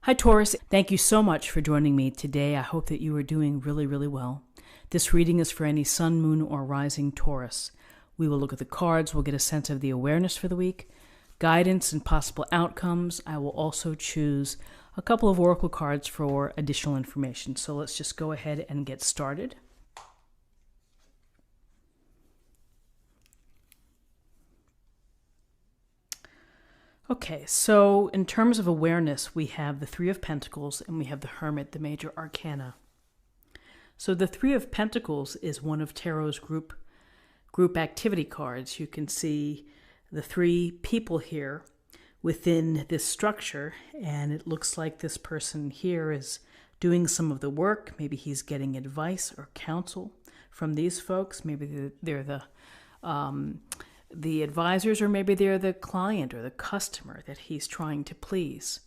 Hi, Taurus. Thank you so much for joining me today. I hope that you are doing really, really well. This reading is for any sun, moon, or rising Taurus. We will look at the cards. We'll get a sense of the awareness for the week, guidance and possible outcomes. I will also choose a couple of oracle cards for additional information. So let's just go ahead and get started. Okay, so in terms of awareness, we have the Three of Pentacles and we have the Hermit, the major arcana. So the Three of Pentacles is one of Tarot's group activity cards. You can see the three people here within this structure, and it looks like this person here is doing some of the work. Maybe he's getting advice or counsel from these folks. Maybe they're the advisors, or maybe they're the client or the customer that he's trying to please.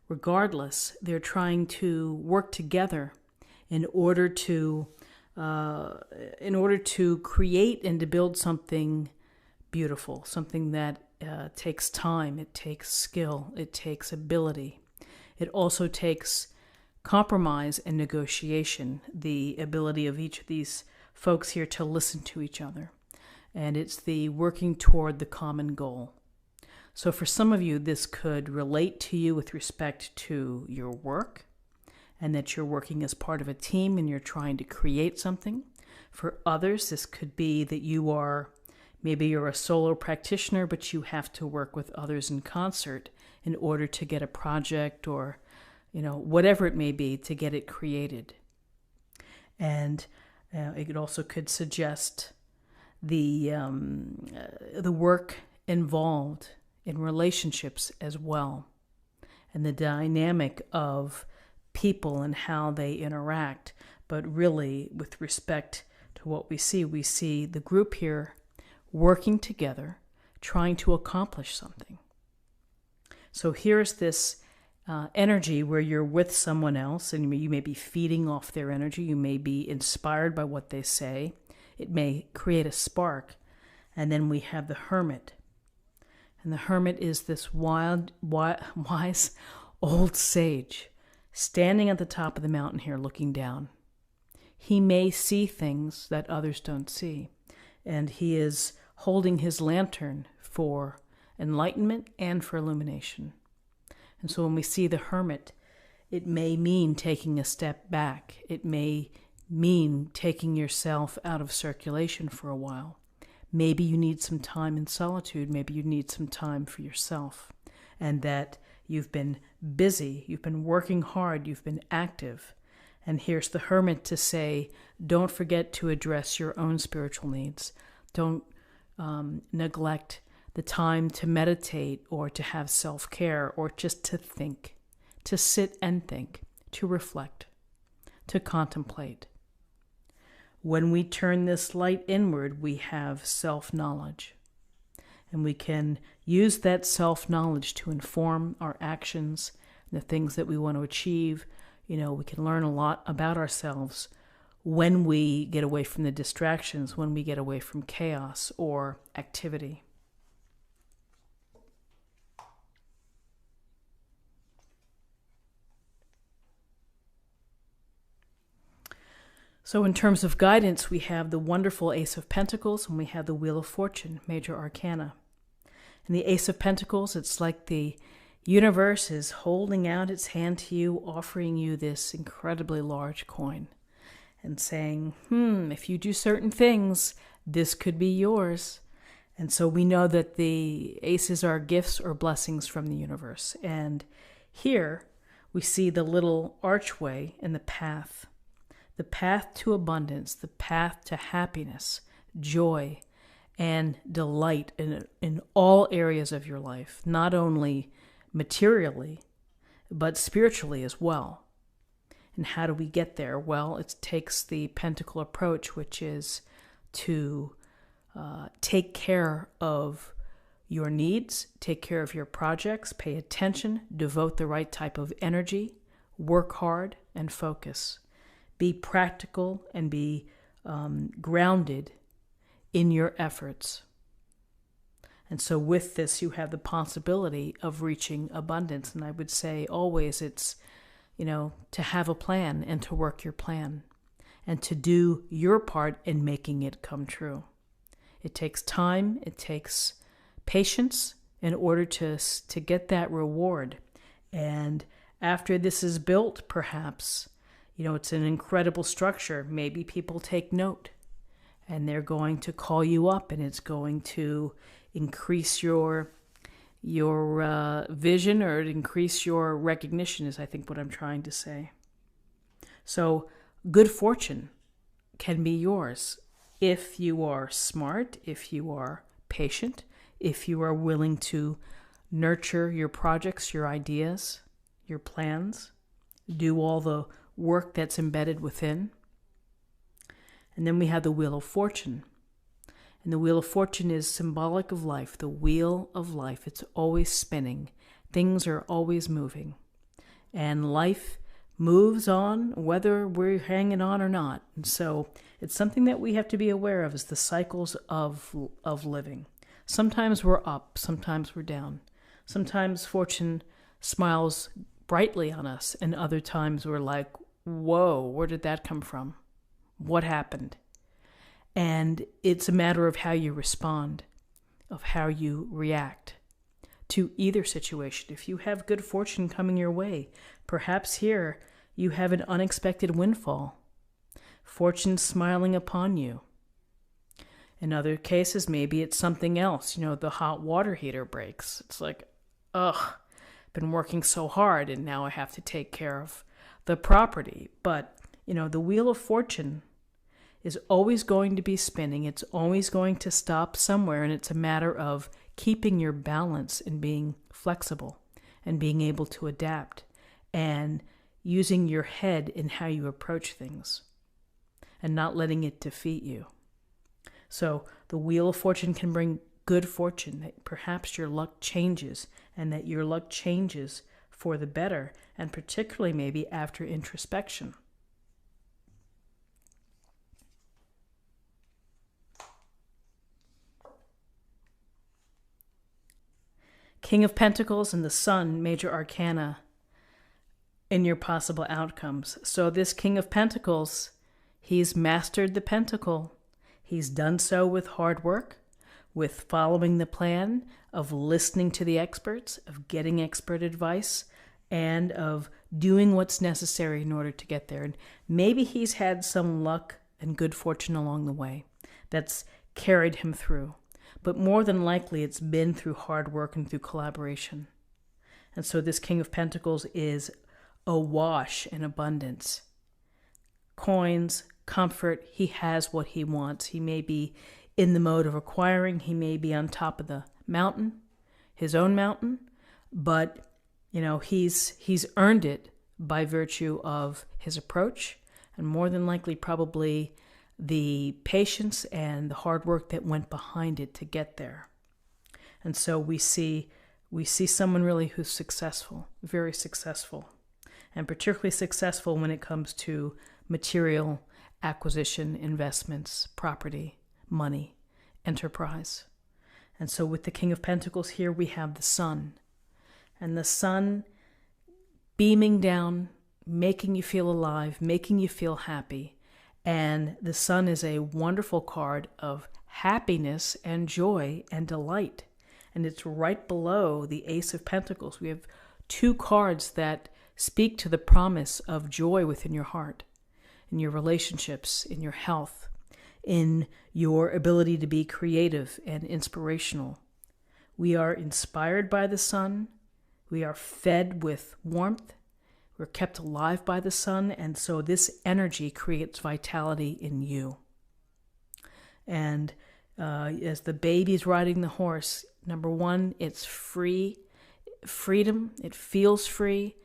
Regardless, they're trying to work together in order to create and to build something beautiful, something that takes time, it takes skill, it takes ability. It also takes compromise and negotiation, the ability of each of these folks here to listen to each other. And it's the working toward the common goal. So for some of you, this could relate to you with respect to your work, and that you're working as part of a team and you're trying to create something. For others, this could be that maybe you're a solo practitioner, but you have to work with others in concert in order to get a project or, whatever it may be, to get it created. And it also could suggest the work involved in relationships as well, and the dynamic of people and how they interact. But really, with respect to what we see the group here working together, trying to accomplish something. So here's this energy where you're with someone else, and you may be feeding off their energy. You may be inspired by what they say. It may create a spark. And then we have the Hermit. And the Hermit is this wise old sage standing at the top of the mountain here looking down. He may see things that others don't see. And he is holding his lantern for enlightenment and for illumination. And so when we see the Hermit, it may mean taking a step back. It may mean taking yourself out of circulation for a while. Maybe you need some time in solitude. Maybe you need some time for yourself. And that you've been busy, you've been working hard, you've been active. And here's the Hermit to say, don't forget to address your own spiritual needs. Don't neglect the time to meditate or to have self-care or just to think, to sit and think, to reflect, to contemplate. When we turn this light inward, we have self-knowledge. And we can use that self-knowledge to inform our actions, the things that we want to achieve. We can learn a lot about ourselves when we get away from the distractions, when we get away from chaos or activity. So in terms of guidance, we have the wonderful Ace of Pentacles and we have the Wheel of Fortune, major arcana. And the Ace of Pentacles, it's like the universe is holding out its hand to you, offering you this incredibly large coin and saying, if you do certain things, this could be yours. And so we know that the aces are gifts or blessings from the universe. And here we see the little archway in the path to abundance, the path to happiness, joy, and delight in all areas of your life, not only materially, but spiritually as well. And how do we get there? Well, it takes the pentacle approach, which is to take care of your needs, take care of your projects, pay attention, devote the right type of energy, work hard, and focus. Be practical and be grounded in your efforts. And so with this, you have the possibility of reaching abundance. And I would say always it's, to have a plan and to work your plan and to do your part in making it come true. It takes time, it takes patience in order to get that reward. And after this is built, perhaps, it's an incredible structure. Maybe people take note and they're going to call you up, and it's going to increase your vision, or increase your recognition, is I think what I'm trying to say. So good fortune can be yours if you are smart, if you are patient, if you are willing to nurture your projects, your ideas, your plans, do all the work that's embedded within. And then we have the Wheel of Fortune. And the Wheel of Fortune is symbolic of life, the wheel of life. It's always spinning. Things are always moving. And life moves on whether we're hanging on or not. And so it's something that we have to be aware of, is the cycles of living. Sometimes we're up, sometimes we're down. Sometimes fortune smiles brightly on us, and other times we're like, whoa, where did that come from? What happened? And it's a matter of how you respond, of how you react to either situation. If you have good fortune coming your way, perhaps here you have an unexpected windfall, fortune smiling upon you. In other cases, maybe it's something else. The hot water heater breaks. It's like, ugh, been working so hard and now I have to take care of the property. But, the Wheel of Fortune is always going to be spinning. It's always going to stop somewhere, and it's a matter of keeping your balance and being flexible and being able to adapt and using your head in how you approach things and not letting it defeat you. So the Wheel of Fortune can bring good fortune, that perhaps your luck changes, and that your luck changes for the better, and particularly maybe after introspection. King of Pentacles and the Sun, major arcana in your possible outcomes. So this King of Pentacles, he's mastered the pentacle. He's done so with hard work, with following the plan, of listening to the experts, of getting expert advice, and of doing what's necessary in order to get there. And maybe he's had some luck and good fortune along the way that's carried him through. But more than likely, it's been through hard work and through collaboration. And so this King of Pentacles is awash in abundance. Coins, comfort, he has what he wants. He may be in the mode of acquiring. He may be on top of the mountain, his own mountain. But, he's earned it by virtue of his approach, and more than likely probably the patience and the hard work that went behind it to get there. And so we see someone really who's successful, very successful, and particularly successful when it comes to material acquisition, investments, property, money, enterprise. And so with the King of Pentacles here, we have the Sun. And the Sun beaming down, making you feel alive, making you feel happy. And the Sun is a wonderful card of happiness and joy and delight. And it's right below the Ace of Pentacles. We have two cards that speak to the promise of joy within your heart, in your relationships, in your health, in your ability to be creative and inspirational. We are inspired by the Sun. We are fed with warmth. We're kept alive by the Sun, and so this energy creates vitality in you. And as the baby's riding the horse, number one, it's freedom. It feels free,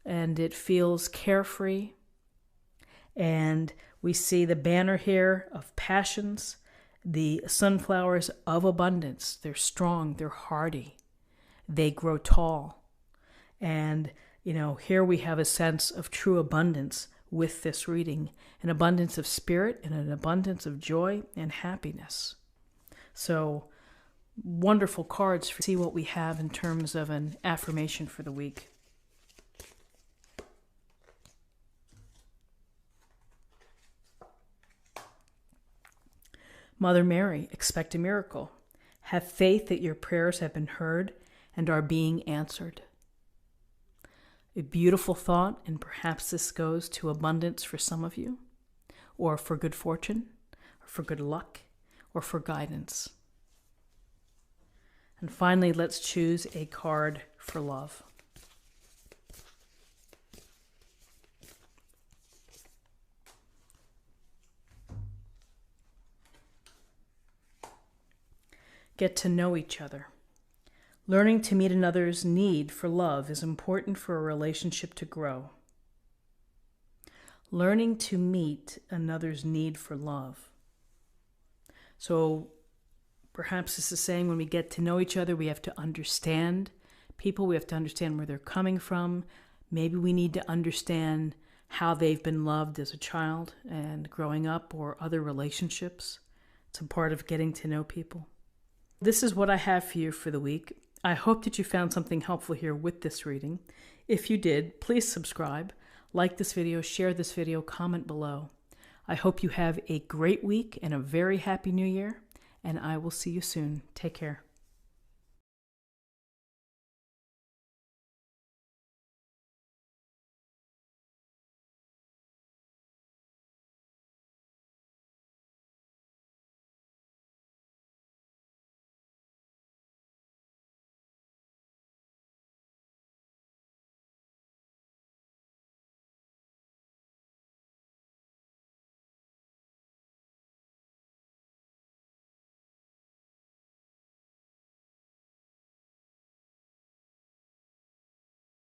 and it feels carefree. And we see the banner here of passions, the sunflowers of abundance. They're strong, they're hardy, they grow tall. And here we have a sense of true abundance with this reading, an abundance of spirit and an abundance of joy and happiness. So wonderful cards to see what we have in terms of an affirmation for the week. Mother Mary, expect a miracle. Have faith that your prayers have been heard and are being answered. A beautiful thought, and perhaps this goes to abundance for some of you, or for good fortune, or for good luck, or for guidance. And finally, let's choose a card for love. Get to know each other. Learning to meet another's need for love is important for a relationship to grow. Learning to meet another's need for love. So perhaps this is saying when we get to know each other, we have to understand people. We have to understand where they're coming from. Maybe we need to understand how they've been loved as a child and growing up, or other relationships. It's a part of getting to know people. This is what I have for you for the week. I hope that you found something helpful here with this reading. If you did, please subscribe, like this video, share this video, comment below. I hope you have a great week and a very happy new year, and I will see you soon. Take care.